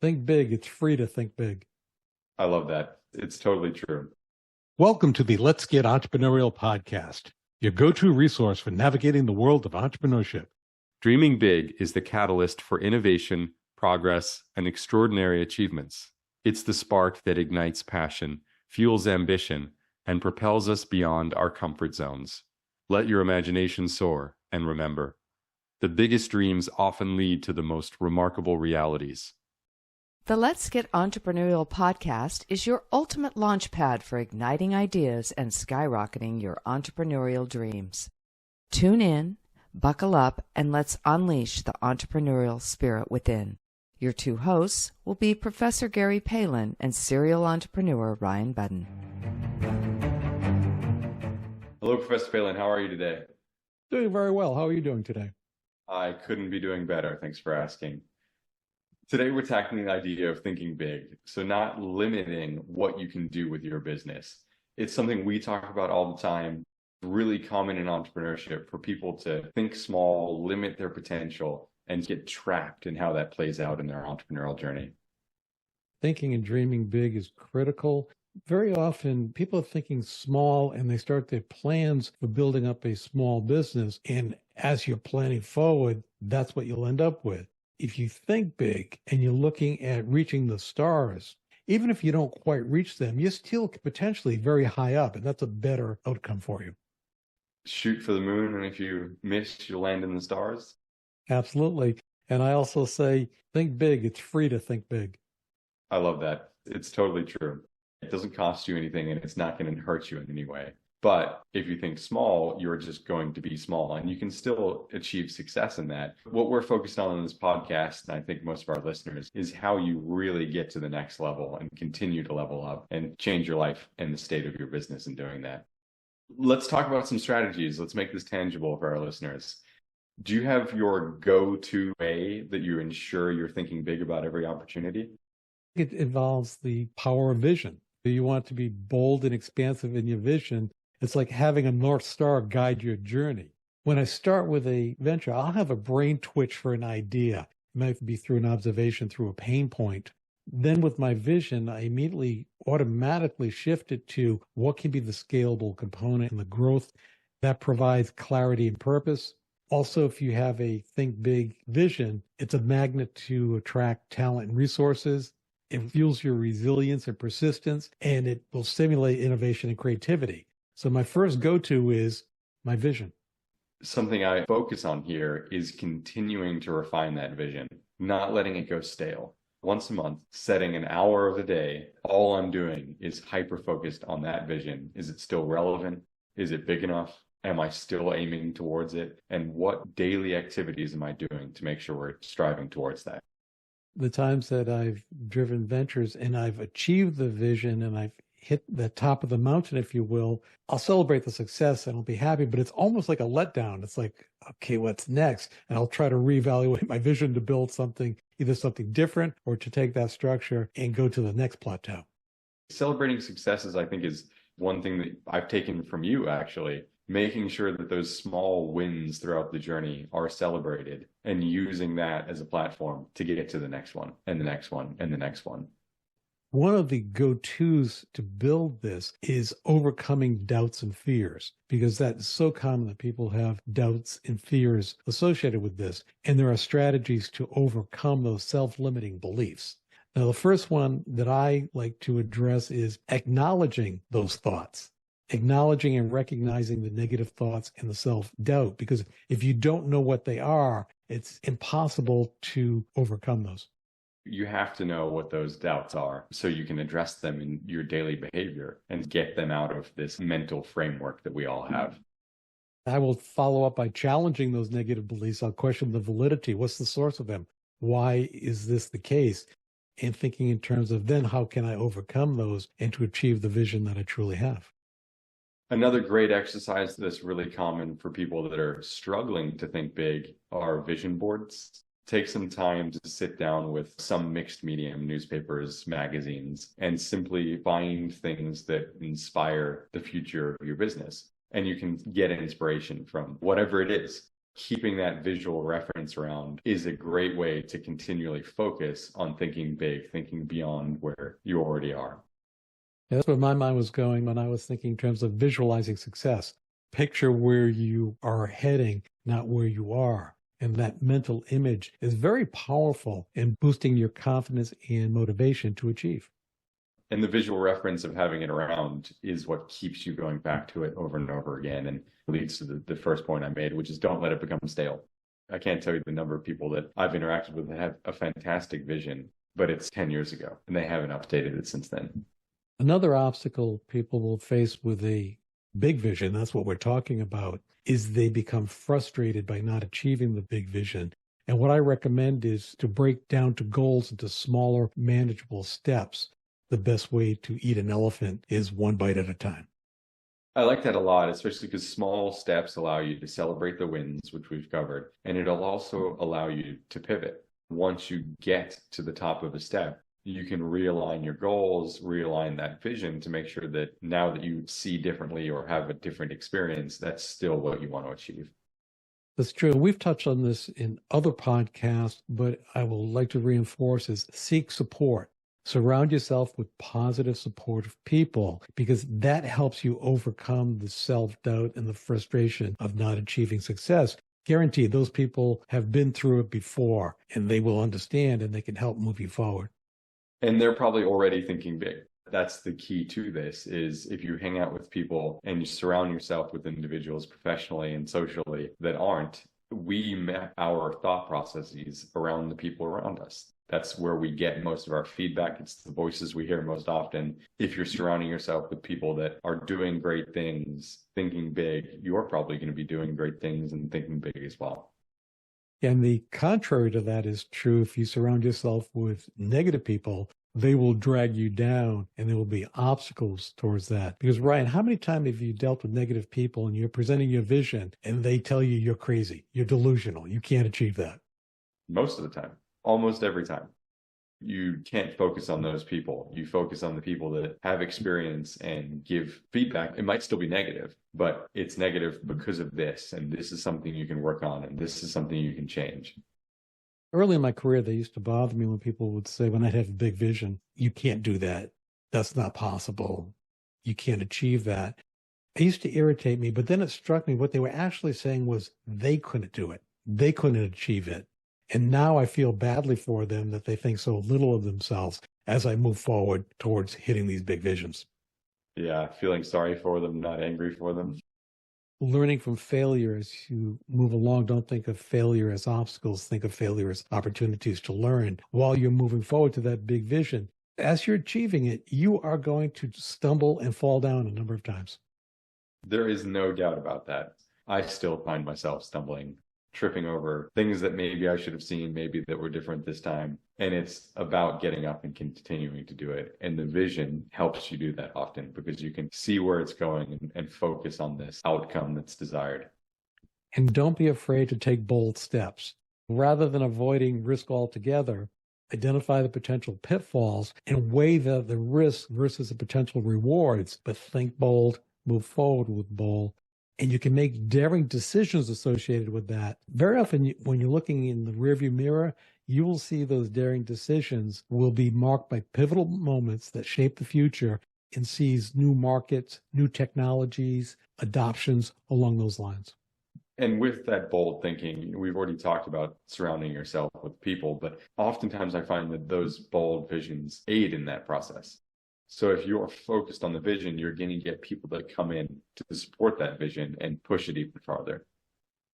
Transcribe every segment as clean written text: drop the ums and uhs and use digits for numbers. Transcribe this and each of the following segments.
Think big. It's free to think big. I love that. It's totally true. Welcome to the Let's Get Entrepreneurial podcast, your go-to resource for navigating the world of entrepreneurship. Dreaming big is the catalyst for innovation, progress, and extraordinary achievements. It's the spark that ignites passion, fuels ambition, and propels us beyond our comfort zones. Let your imagination soar, and remember, the biggest dreams often lead to the most remarkable realities. The Let's Get Entrepreneurial podcast is your ultimate launchpad for igniting ideas and skyrocketing your entrepreneurial dreams. Tune in, buckle up, and let's unleash the entrepreneurial spirit within. Your two hosts will be Professor Gary Palin and serial entrepreneur Ryan Budden. Hello, Professor Palin. How are you today? Doing very well. How are you doing today? I couldn't be doing better. Thanks for asking. Today, we're tackling the idea of thinking big, so not limiting what you can do with your business. It's something we talk about all the time, really common in entrepreneurship for people to think small, limit their potential, and get trapped in how that plays out in their entrepreneurial journey. Thinking and dreaming big is critical. Very often, people are thinking small and they start their plans for building up a small business. And as you're planning forward, that's what you'll end up with. If you think big and you're looking at reaching the stars, even if you don't quite reach them, you're still potentially very high up, and that's a better outcome for you. Shoot for the moon, and if you miss, you'll land in the stars. Absolutely. And I also say, think big. It's free to think big. I love that. It's totally true. It doesn't cost you anything, and it's not going to hurt you in any way. But if you think small, you're just going to be small, and you can still achieve success in that. What we're focused on in this podcast, and I think most of our listeners, is how you really get to the next level and continue to level up and change your life and the state of your business in doing that. Let's talk about some strategies. Let's make this tangible for our listeners. Do you have your go-to way that you ensure you're thinking big about every opportunity? It involves the power of vision. You want to be bold and expansive in your vision. It's like having a North Star guide your journey. When I start with a venture, I'll have a brain twitch for an idea. It might be through an observation, through a pain point. Then with my vision, I immediately automatically shift it to what can be the scalable component and the growth that provides clarity and purpose. Also, if you have a think big vision, it's a magnet to attract talent and resources. It fuels your resilience and persistence, and it will stimulate innovation and creativity. So my first go-to is my vision. Something I focus on here is continuing to refine that vision, not letting it go stale. Once a month, setting an hour of the day, all I'm doing is hyper-focused on that vision. Is it still relevant? Is it big enough? Am I still aiming towards it? And what daily activities am I doing to make sure we're striving towards that? The times that I've driven ventures and I've achieved the vision and I've hit the top of the mountain, if you will, I'll celebrate the success and I'll be happy, but it's almost like a letdown. It's like, okay, what's next? And I'll try to reevaluate my vision to build something, either something different or to take that structure and go to the next plateau. Celebrating successes, I think, is one thing that I've taken from you, actually. Making sure that those small wins throughout the journey are celebrated and using that as a platform to get to the next one and the next one and the next one. One of the go-tos to build this is overcoming doubts and fears, because that's so common that people have doubts and fears associated with this. And there are strategies to overcome those self-limiting beliefs. Now, the first one that I like to address is acknowledging those thoughts, acknowledging and recognizing the negative thoughts and the self-doubt, because if you don't know what they are, it's impossible to overcome those. You have to know what those doubts are so you can address them in your daily behavior and get them out of this mental framework that we all have. I will follow up by challenging those negative beliefs. I'll question the validity. What's the source of them? Why is this the case? And thinking in terms of then how can I overcome those and to achieve the vision that I truly have? Another great exercise that's really common for people that are struggling to think big are vision boards. Take some time to sit down with some mixed medium, newspapers, magazines, and simply find things that inspire the future of your business. And you can get inspiration from whatever it is. keeping that visual reference around is a great way to continually focus on thinking big, thinking beyond where you already are. That's where my mind was going when I was thinking in terms of visualizing success. Picture where you are heading, not where you are. And that mental image is very powerful in boosting your confidence and motivation to achieve. And the visual reference of having it around is what keeps you going back to it over and over again, and leads to the first point I made, which is don't let it become stale. I can't tell you the number of people that I've interacted with that have a fantastic vision, but it's 10 years ago and they haven't updated it since then. Another obstacle people will face with a big vision, that's what we're talking about, is they become frustrated by not achieving the big vision. And what I recommend is to break down to goals into smaller, manageable steps. The best way to eat an elephant is one bite at a time. I like that a lot, especially because small steps allow you to celebrate the wins, which we've covered, and it'll also allow you to pivot. Once you get to the top of a step, you can realign your goals, realign that vision to make sure that now that you see differently or have a different experience, that's still what you want to achieve. That's true. We've touched on this in other podcasts, but I will like to reinforce is seek support. Surround yourself with positive, supportive people, because that helps you overcome the self-doubt and the frustration of not achieving success. Guaranteed, those people have been through it before, and they will understand, and they can help move you forward. And they're probably already thinking big. That's the key to this, is if you hang out with people and you surround yourself with individuals professionally and socially that aren't, we map our thought processes around the people around us. That's where we get most of our feedback. It's the voices we hear most often. If you're surrounding yourself with people that are doing great things, thinking big, you're probably going to be doing great things and thinking big as well. And the contrary to that is true. If you surround yourself with negative people, they will drag you down, and there will be obstacles towards that. Because Ryan, how many times have you dealt with negative people and you're presenting your vision and they tell you you're crazy, you're delusional, you can't achieve that? Most of the time. Almost every time. You can't focus on those people. You focus on the people that have experience and give feedback. It might still be negative, but it's negative because of this, and this is something you can work on, and this is something you can change. Early in my career, they used to bother me when people would say, when I'd have a big vision, you can't do that. That's not possible. You can't achieve that. It used to irritate me, but then it struck me what they were actually saying was they couldn't do it. They couldn't achieve it. And now I feel badly for them that they think so little of themselves as I move forward towards hitting these big visions. Yeah, feeling sorry for them, not angry for them. Learning from failure as you move along. Don't think of failure as obstacles. Think of failure as opportunities to learn while you're moving forward to that big vision. As you're achieving it, you are going to stumble and fall down a number of times. There is no doubt about that. I still find myself stumbling, tripping over things that maybe I should have seen, maybe that were different this time. And it's about getting up and continuing to do it. And the vision helps you do that often because you can see where it's going and focus on this outcome that's desired. And don't be afraid to take bold steps. Rather than avoiding risk altogether, identify the potential pitfalls and weigh the risk versus the potential rewards, but think bold, move forward with bold. And you can make daring decisions associated with that. Very often, when you're looking in the rearview mirror, you will see those daring decisions will be marked by pivotal moments that shape the future and seize new markets, new technologies, adoptions along those lines. And with that bold thinking, we've already talked about surrounding yourself with people, but oftentimes I find that those bold visions aid in that process. So if you're focused on the vision, you're going to get people that come in to support that vision and push it even farther.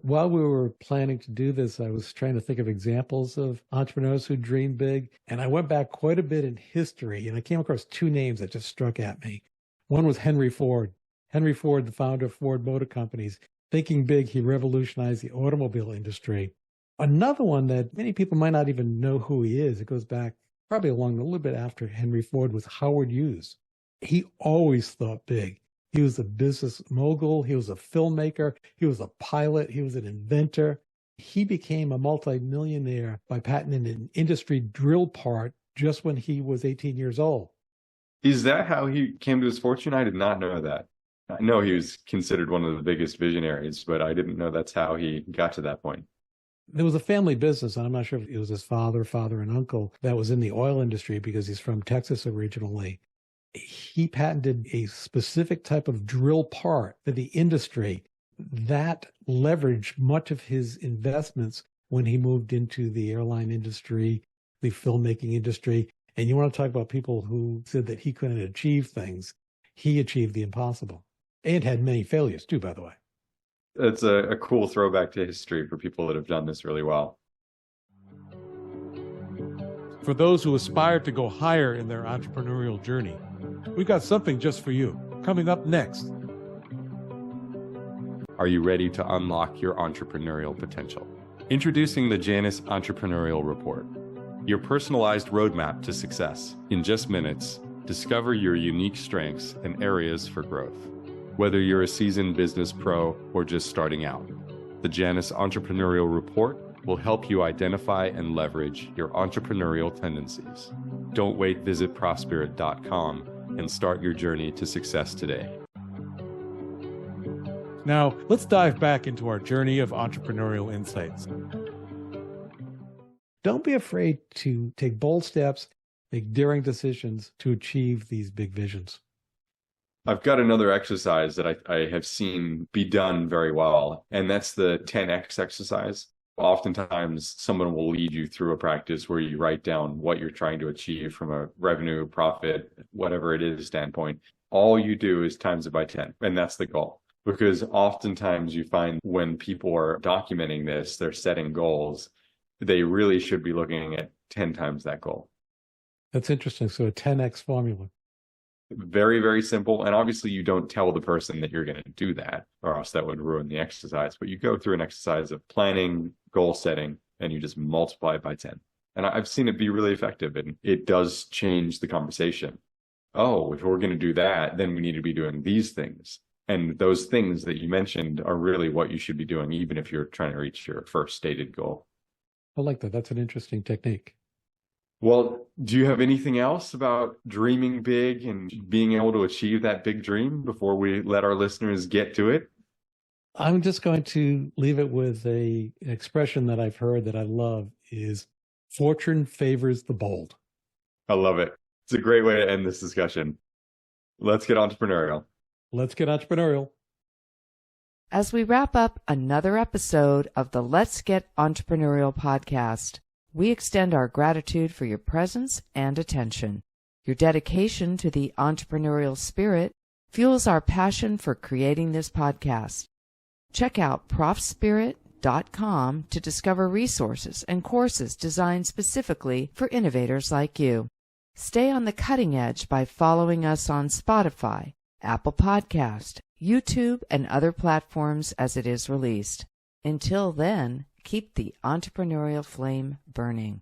While we were planning to do this, I was trying to think of examples of entrepreneurs who dream big. And I went back quite a bit in history, and I came across two names that just struck at me. One was Henry Ford. Henry Ford, the founder of Ford Motor Companies. Thinking big, he revolutionized the automobile industry. Another one that many people might not even know who he is, it goes back probably along a little bit after Henry Ford, was Howard Hughes. He always thought big. He was a business mogul. He was a filmmaker. He was a pilot. He was an inventor. He became a multimillionaire by patenting an industry drill part just when he was 18 years old. Is that how he came to his fortune? I did not know that. I know he was considered one of the biggest visionaries, but I didn't know that's how he got to that point. There was a family business, and I'm not sure if it was his father, and uncle that was in the oil industry because he's from Texas originally. He patented a specific type of drill part for the industry that leveraged much of his investments when he moved into the airline industry, the filmmaking industry. And you want to talk about people who said that he couldn't achieve things. He achieved the impossible and had many failures too, by the way. It's a cool throwback to history for people that have done this really well. For those who aspire to go higher in their entrepreneurial journey, we've got something just for you coming up next. Are you ready to unlock your entrepreneurial potential? Introducing the Janus Entrepreneurial Report, your personalized roadmap to success. In just minutes, discover your unique strengths and areas for growth. Whether you're a seasoned business pro or just starting out, the Janus Entrepreneurial Report will help you identify and leverage your entrepreneurial tendencies. Don't wait, visit Prospirit.com and start your journey to success today. Now, let's dive back into our journey of entrepreneurial insights. Don't be afraid to take bold steps, make daring decisions to achieve these big visions. I've got another exercise that I have seen be done very well, and that's the 10X exercise. Oftentimes, someone will lead you through a practice where you write down what you're trying to achieve from a revenue, profit, whatever it is standpoint. All you do is times it by 10, and that's the goal. Because oftentimes you find when people are documenting this, they're setting goals, they really should be looking at 10 times that goal. That's interesting. So a 10X formula. Very, very simple. And obviously you don't tell the person that you're going to do that, or else that would ruin the exercise. But you go through an exercise of planning, goal setting, and you just multiply it by 10. And I've seen it be really effective, and it does change the conversation. Oh, if we're going to do that, then we need to be doing these things. And those things that you mentioned are really what you should be doing, even if you're trying to reach your first stated goal. I like that. That's an interesting technique. Well, do you have anything else about dreaming big and being able to achieve that big dream before we let our listeners get to it? I'm just going to leave it with an expression that I've heard that I love is fortune favors the bold. I love it. It's a great way to end this discussion. Let's get entrepreneurial. Let's get entrepreneurial. As we wrap up another episode of the Let's Get Entrepreneurial podcast, we extend our gratitude for your presence and attention. Your dedication to the entrepreneurial spirit fuels our passion for creating this podcast. Check out profspirit.com to discover resources and courses designed specifically for innovators like you. Stay on the cutting edge by following us on Spotify, Apple Podcast, YouTube, and other platforms as it is released. Until then, keep the entrepreneurial flame burning.